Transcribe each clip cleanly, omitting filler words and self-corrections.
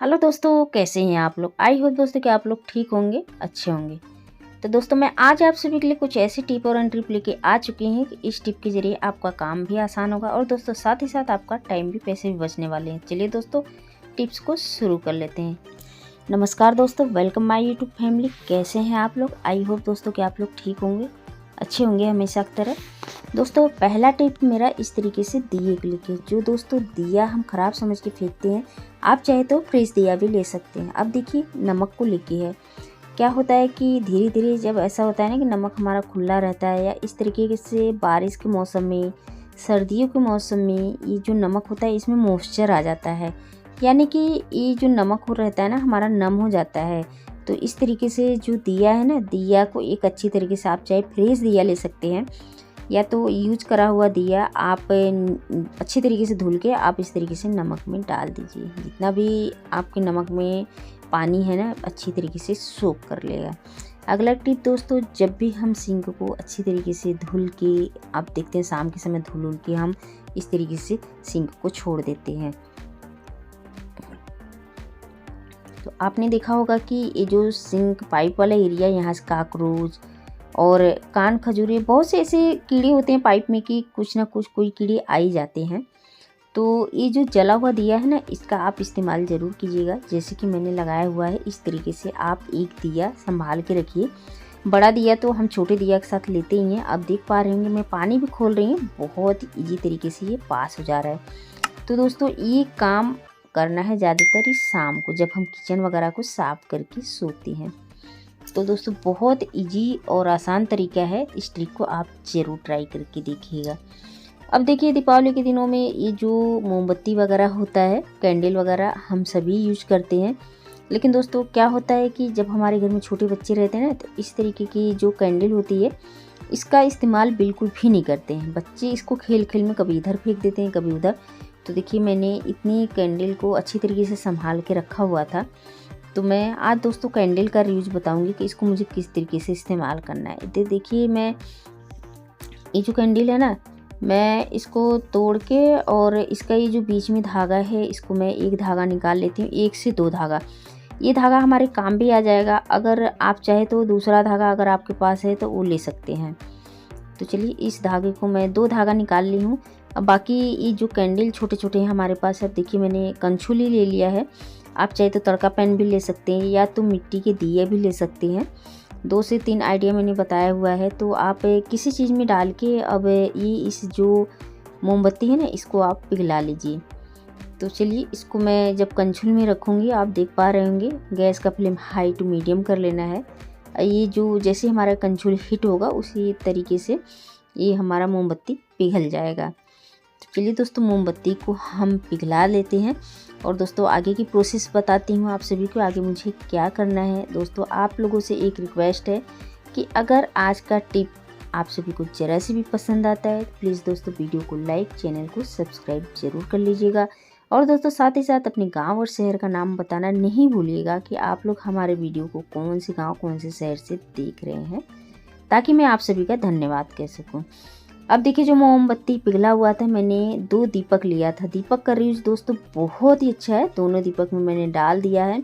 Hello दोस्तों, कैसे हैं आप लोग। आई होप दोस्तों कि आप लोग ठीक होंगे, अच्छे होंगे। तो दोस्तों मैं आज आप सभी के लिए कुछ ऐसी टिप और ट्रिप लेके आ चुकी हैं कि इस टिप के जरिए आपका काम भी आसान होगा और दोस्तों साथ ही साथ आपका टाइम भी, पैसे भी बचने वाले हैं। चलिए दोस्तों टिप्स को शुरू कर लेते हैं। नमस्कार दोस्तों, वेलकम माय यूट्यूब फैमिली। कैसे हैं आप लोग। आई होप दोस्तों कि आप लोग ठीक होंगे, अच्छे होंगे हमेशा की तरह। दोस्तों पहला टिप मेरा इस तरीके से दिए के लिए, जो दोस्तों दिया हम खराब समझ के फेंकते हैं, आप चाहे तो फ्रेश दिया भी ले सकते हैं। अब देखिए नमक को लेके है, क्या होता है कि धीरे धीरे जब ऐसा होता है ना कि नमक हमारा खुला रहता है, या इस तरीके से बारिश के मौसम में, सर्दियों के मौसम में ये जो नमक होता है इसमें मॉइस्चर आ जाता है, यानी कि ये जो नमक हो रहता है ना हमारा नम हो जाता है। तो इस तरीके से जो दिया है ना, दिया को एक अच्छी तरीके से आप चाहे फ्रेश दिया ले सकते हैं या तो यूज करा हुआ दिया आप अच्छी तरीके से धुल के आप इस तरीके से नमक में डाल दीजिए। जितना भी आपके नमक में पानी है ना अच्छी तरीके से सोख कर लेगा। अगला टिप दोस्तों, जब भी हम सिंक को अच्छी तरीके से धुल के, आप देखते हैं शाम के समय धुल के हम इस तरीके से सिंक को छोड़ देते हैं, तो आपने देखा होगा कि ये जो सिंक पाइप वाला एरिया, यहाँ से काकरोच और कान खजूरे, बहुत से ऐसे कीड़े होते हैं पाइप में कि कुछ ना कुछ कोई कीड़े आ ही जाते हैं। तो ये जो जला हुआ दिया है ना, इसका आप इस्तेमाल ज़रूर कीजिएगा। जैसे कि मैंने लगाया हुआ है इस तरीके से आप एक दिया संभाल के रखिए। बड़ा दिया तो हम छोटे दिया के साथ लेते ही हैं। अब देख पा रहे होंगे मैं पानी भी खोल रही हूँ, बहुत ईजी तरीके से ये पास हो जा रहा है। तो दोस्तों ये काम करना है ज़्यादातर इस शाम को, जब हम किचन वगैरह को साफ़ करके सोते हैं। तो दोस्तों बहुत इजी और आसान तरीका है, इस ट्रिक को आप ज़रूर ट्राई करके देखिएगा। अब देखिए दीपावली के दिनों में ये जो मोमबत्ती वगैरह होता है, कैंडल वगैरह हम सभी यूज करते हैं, लेकिन दोस्तों क्या होता है कि जब हमारे घर में छोटे बच्चे रहते हैं ना, तो इस तरीके की जो कैंडल होती है इसका इस्तेमाल बिल्कुल भी नहीं करते हैं। बच्चे इसको खेल खेल में कभी इधर फेंक देते हैं, कभी उधर। तो देखिए मैंने इतनी कैंडल को अच्छी तरीके से संभाल के रखा हुआ था। तो मैं आज दोस्तों कैंडल का यूज बताऊंगी कि इसको मुझे किस तरीके से इस्तेमाल करना है। देखिए मैं ये जो कैंडल है ना, मैं इसको तोड़ के और इसका ये जो बीच में धागा है इसको मैं एक धागा निकाल लेती हूँ, 1 से 2 धागा। ये धागा हमारे काम भी आ जाएगा। अगर आप चाहे तो दूसरा धागा अगर आपके पास है तो वो ले सकते हैं। तो चलिए इस धागे को मैं 2 धागा निकाल ली हूँ। अब बाकी ये जो कैंडल छोटे छोटे हैं हमारे पास, अब देखिए मैंने कंछुली ले लिया है। आप चाहे तो तड़का पैन भी ले सकते हैं या तो मिट्टी के दिए भी ले सकते हैं। 2 से 3 आइडिया मैंने बताया हुआ है, तो आप किसी चीज़ में डाल के अब ये इस जो मोमबत्ती है ना इसको आप पिघला लीजिए। तो चलिए इसको मैं जब कंछुल में रखूँगी, आप देख पा रहे होंगे गैस का फ्लेम हाई टू मीडियम कर लेना है। ये जो जैसे हमारा कंछुल हिट होगा उसी तरीके से ये हमारा मोमबत्ती पिघल जाएगा। तो चलिए दोस्तों मोमबत्ती को हम पिघला लेते हैं और दोस्तों आगे की प्रोसेस बताती हूँ आप सभी को, आगे मुझे क्या करना है। दोस्तों आप लोगों से एक रिक्वेस्ट है कि अगर आज का टिप आप सभी को ज़रा से भी पसंद आता है तो प्लीज़ दोस्तों वीडियो को लाइक, चैनल को सब्सक्राइब जरूर कर लीजिएगा। और दोस्तों साथ ही साथ अपने गांव और शहर का नाम बताना नहीं भूलिएगा कि आप लोग हमारे वीडियो को कौन से गांव, कौन से शहर से देख रहे हैं, ताकि मैं आप सभी का धन्यवाद कह सकूं। अब देखिए जो मोमबत्ती पिघला हुआ था, मैंने 2 दीपक लिया था। दीपक का यूज दोस्तों बहुत ही अच्छा है। दोनों दीपक में मैंने डाल दिया है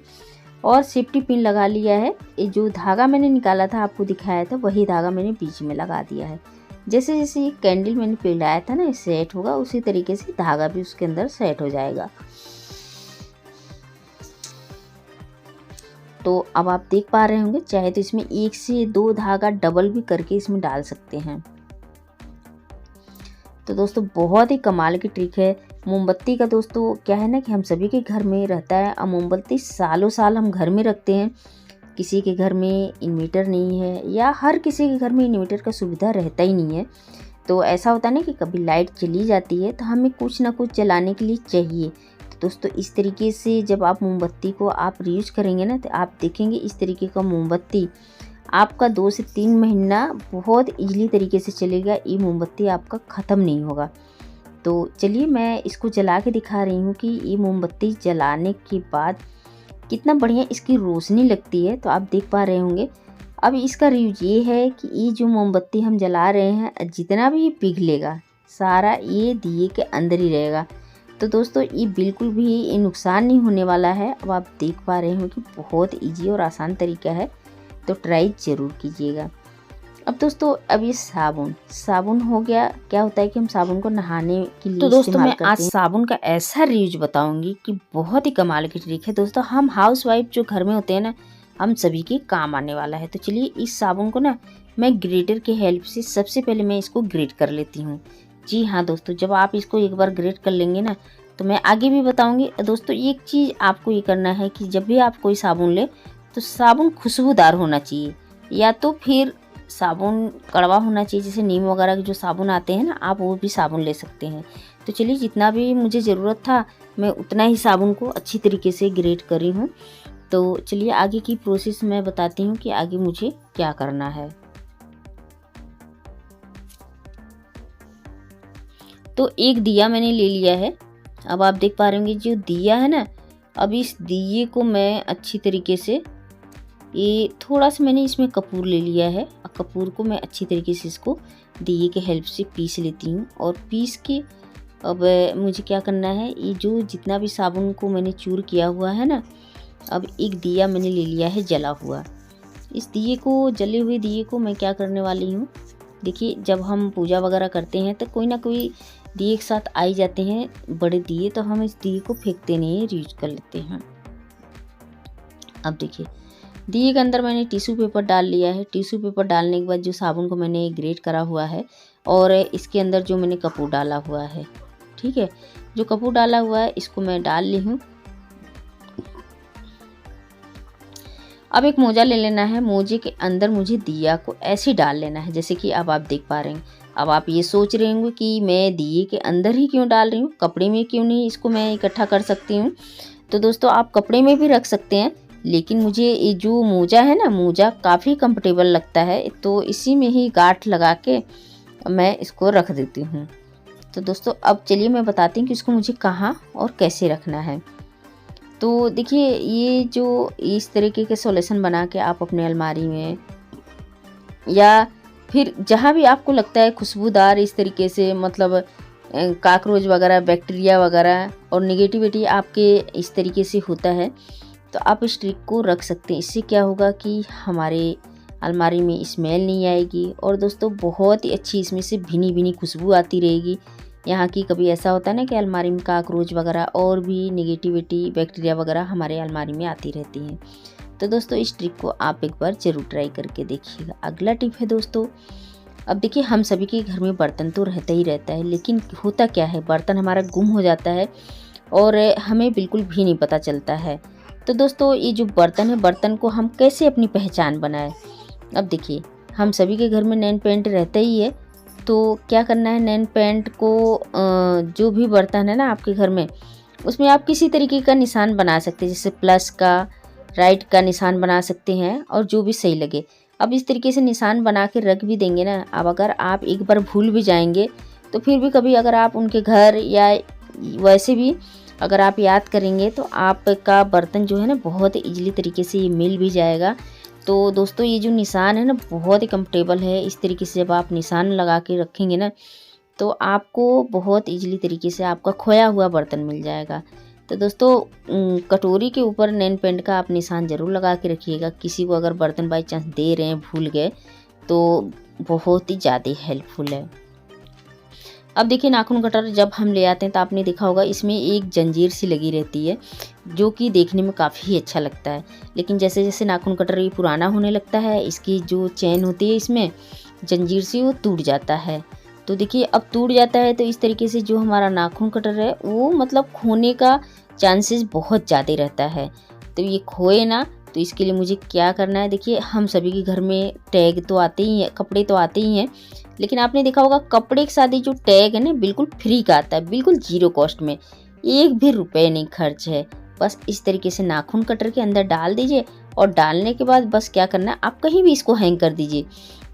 और सेफ्टी पिन लगा लिया है। ये जो धागा मैंने निकाला था आपको दिखाया था, वही धागा मैंने बीच में लगा दिया है। जैसे जैसे ये कैंडल मैंने पिघलाया था ना सेट होगा, उसी तरीके से धागा भी उसके अंदर सेट हो जाएगा। तो अब आप देख पा रहे होंगे, चाहे तो इसमें 1 से 2 धागा डबल भी करके इसमें डाल सकते हैं। तो दोस्तों बहुत ही कमाल की ट्रिक है मोमबत्ती का। दोस्तों क्या है ना कि हम सभी के घर में रहता है और मोमबत्ती सालों साल हम घर में रखते हैं। किसी के घर में इन्वर्टर नहीं है या हर किसी के घर में इन्वर्टर का सुविधा रहता ही नहीं है, तो ऐसा होता है ना कि कभी लाइट चली जाती है तो हमें कुछ ना कुछ जलाने के लिए चाहिए। तो दोस्तों इस तरीके से जब आप मोमबत्ती को आप रीयूज करेंगे ना, तो आप देखेंगे इस तरीके का मोमबत्ती आपका 2 से 3 महीना बहुत इजीली तरीके से चलेगा। ये मोमबत्ती आपका ख़त्म नहीं होगा। तो चलिए मैं इसको जला के दिखा रही हूँ कि ये मोमबत्ती जलाने के बाद कितना बढ़िया इसकी रोशनी लगती है। तो आप देख पा रहे होंगे। अब इसका रिव्यू ये है कि ये जो मोमबत्ती हम जला रहे हैं, जितना भी ये पिघलेगा सारा ये दिए के अंदर ही रहेगा। तो दोस्तों ये बिल्कुल भी नुकसान नहीं होने वाला है। अब आप देख पा रहे हो कि बहुत ईजी और आसान तरीका है, तो ट्राई ज़रूर कीजिएगा। अब दोस्तों अब ये साबुन हो गया। क्या होता है कि हम साबुन को नहाने के लिए तो दोस्तों मैं आज साबुन का ऐसा यूज बताऊंगी कि बहुत ही कमाल की ट्रिक है। दोस्तों हम हाउसवाइफ जो घर में होते हैं ना, हम सभी के काम आने वाला है। तो चलिए इस साबुन को ना मैं ग्रेटर की हेल्प से सबसे पहले मैं इसको ग्रेट कर लेती हूँ। जी हाँ दोस्तों, जब आप इसको एक बार ग्रेट कर लेंगे ना, तो मैं आगे भी बताऊंगी। दोस्तों एक चीज़ आपको ये करना है कि जब भी आप कोई साबुन ले तो साबुन खुशबूदार होना चाहिए, या तो फिर साबुन कड़वा होना चाहिए। जैसे नीम वगैरह के जो साबुन आते हैं ना, आप वो भी साबुन ले सकते हैं। तो चलिए जितना भी मुझे ज़रूरत था मैं उतना ही साबुन को अच्छी तरीके से ग्रेट करी हूँ। तो चलिए आगे की प्रोसेस मैं बताती हूँ कि आगे मुझे क्या करना है। तो एक दिया मैंने ले लिया है। अब आप देख पा रहे होंगे जो दिया है ना, अब इस दिए को मैं अच्छी तरीके से, ये थोड़ा सा मैंने इसमें कपूर ले लिया है। कपूर को मैं अच्छी तरीके से इसको दिए के हेल्प से पीस लेती हूँ। और पीस के अब मुझे क्या करना है, ये जो जितना भी साबुन को मैंने चूर किया हुआ है ना, अब एक दिया मैंने ले लिया है जला हुआ। इस दिए को, जले हुए दिए को मैं क्या करने वाली हूँ, देखिए जब हम पूजा वगैरह करते हैं तो कोई ना कोई दिए एक साथ आ ही जाते हैं बड़े दिए, तो हम इस दिए को फेंकते नहीं, यूज कर लेते हैं। अब देखिए दिए के अंदर मैंने टिश्यू पेपर डाल लिया है। टिश्यू पेपर डालने के बाद जो साबुन को मैंने ग्रेट करा हुआ है, और इसके अंदर जो मैंने कपूर डाला हुआ है, ठीक है, जो कपूर डाला हुआ है इसको मैं डाल ली हूँ। अब एक मोजा ले लेना है। मोजे के अंदर मुझे दिया को ऐसे डाल लेना है जैसे कि अब आप देख पा रहे हैं। अब आप ये सोच रहे होंगे कि मैं दिए के अंदर ही क्यों डाल रही हूँ, कपड़े में क्यों नहीं इसको मैं इकट्ठा कर सकती हूँ। तो दोस्तों आप कपड़े में भी रख सकते हैं, लेकिन मुझे ये जो मोजा है ना, मोजा काफ़ी कंफर्टेबल लगता है, तो इसी में ही गांठ लगा के मैं इसको रख देती हूँ। तो दोस्तों अब चलिए मैं बताती हूँ कि इसको मुझे कहाँ और कैसे रखना है। तो देखिए ये जो इस तरीके के सॉल्यूशन बना के आप अपने अलमारी में, या फिर जहाँ भी आपको लगता है खुशबूदार इस तरीके से, मतलब काकरोच वगैरह, बैक्टीरिया वगैरह और निगेटिविटी आपके इस तरीके से होता है, तो आप इस ट्रिक को रख सकते हैं। इससे क्या होगा कि हमारे अलमारी में स्मेल नहीं आएगी, और दोस्तों बहुत ही अच्छी इसमें से भीनी भीनी खुशबू आती रहेगी यहाँ की। कभी ऐसा होता है ना कि अलमारी में काकरोच वगैरह और भी निगेटिविटी, बैक्टीरिया वगैरह हमारे अलमारी में आती रहती हैं। तो दोस्तों इस ट्रिक को आप एक बार ज़रूर ट्राई करके देखिएगा। अगला टिप है दोस्तों, अब देखिए हम सभी के घर में बर्तन तो रहता ही रहता है, लेकिन होता क्या है, बर्तन हमारा गुम हो जाता है और हमें बिल्कुल भी नहीं पता चलता है। तो दोस्तों ये जो बर्तन है, बर्तन को हम कैसे अपनी पहचान बनाएं। अब देखिए हम सभी के घर में नैन पेंट रहता ही है, तो क्या करना है, नैन पेंट को जो भी बर्तन है ना आपके घर में, उसमें आप किसी तरीके का निशान बना सकते हैं, जैसे प्लस का, राइट का निशान बना सकते हैं, और जो भी सही लगे। अब इस तरीके से निशान बना के रख भी देंगे ना, अब अगर आप एक बार भूल भी जाएंगे तो फिर भी कभी अगर आप उनके घर या वैसे भी अगर आप याद करेंगे तो आपका बर्तन जो है ना बहुत ईजिली तरीके से ये मिल भी जाएगा। तो दोस्तों ये जो निशान है ना बहुत ही कंफर्टेबल है। इस तरीके से जब आप निशान लगा के रखेंगे ना तो आपको बहुत ईजिली तरीके से आपका खोया हुआ बर्तन मिल जाएगा। तो दोस्तों कटोरी के ऊपर नैन पेंट का आप निशान ज़रूर लगा के रखिएगा। किसी को अगर बर्तन बाई चांस दे रहे हैं, भूल गए, तो बहुत ही ज़्यादा हेल्पफुल है। अब देखिए नाखून कटर जब हम ले आते हैं तो आपने देखा होगा इसमें एक जंजीर सी लगी रहती है, जो कि देखने में काफ़ी अच्छा लगता है। लेकिन जैसे जैसे नाखून कटर ये पुराना होने लगता है, इसकी जो चैन होती है इसमें जंजीर से वो टूट जाता है। तो देखिए अब टूट जाता है तो इस तरीके से जो हमारा नाखून कटर है वो मतलब खोने का चांसेस बहुत ज़्यादा रहता है। तो ये खोए ना, तो इसके लिए मुझे क्या करना है, देखिए हम सभी के घर में टैग तो आते ही हैं, कपड़े तो आते ही हैं, लेकिन आपने देखा होगा कपड़े के साथ ही जो टैग है ना बिल्कुल फ्री का आता है, बिल्कुल जीरो कॉस्ट में, एक भी रुपए नहीं खर्च है। बस इस तरीके से नाखून कटर के अंदर डाल दीजिए, और डालने के बाद बस क्या करना है, आप कहीं भी इसको हैंग कर दीजिए।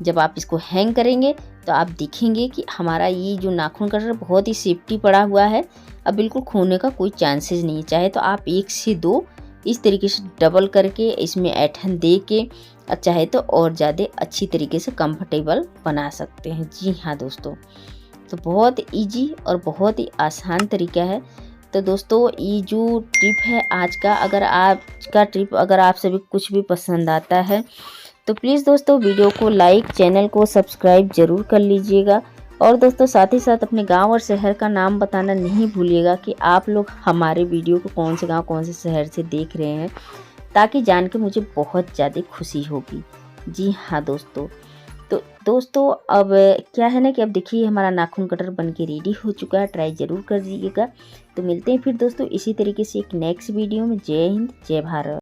जब आप इसको हैंग करेंगे तो आप देखेंगे कि हमारा ये जो नाखून कटर बहुत ही सेफ्टी पड़ा हुआ है, अब बिल्कुल खोने का कोई चांसेस नहीं है। चाहे तो आप 1 से 2 इस तरीके से डबल करके इसमें ऐठन दे के, चाहे तो और ज़्यादा अच्छी तरीके से कंफर्टेबल बना सकते हैं। जी हाँ दोस्तों, तो बहुत इजी और बहुत ही आसान तरीका है। तो दोस्तों ये जो ट्रिप है आज का ट्रिप अगर आप सभी कुछ भी पसंद आता है तो प्लीज़ दोस्तों वीडियो को लाइक, चैनल को सब्सक्राइब ज़रूर कर लीजिएगा। और दोस्तों साथ ही साथ अपने गांव और शहर का नाम बताना नहीं भूलिएगा कि आप लोग हमारे वीडियो को कौन से गांव कौन से शहर से देख रहे हैं, ताकि जान के मुझे बहुत ज़्यादा खुशी होगी। जी हाँ दोस्तों, तो दोस्तों अब क्या है ना कि अब देखिए हमारा नाखून कटर बन के रेडी हो चुका है, ट्राई ज़रूर कर दीजिएगा। तो मिलते हैं फिर दोस्तों इसी तरीके से एक नेक्स्ट वीडियो में। जय हिंद, जय भारत।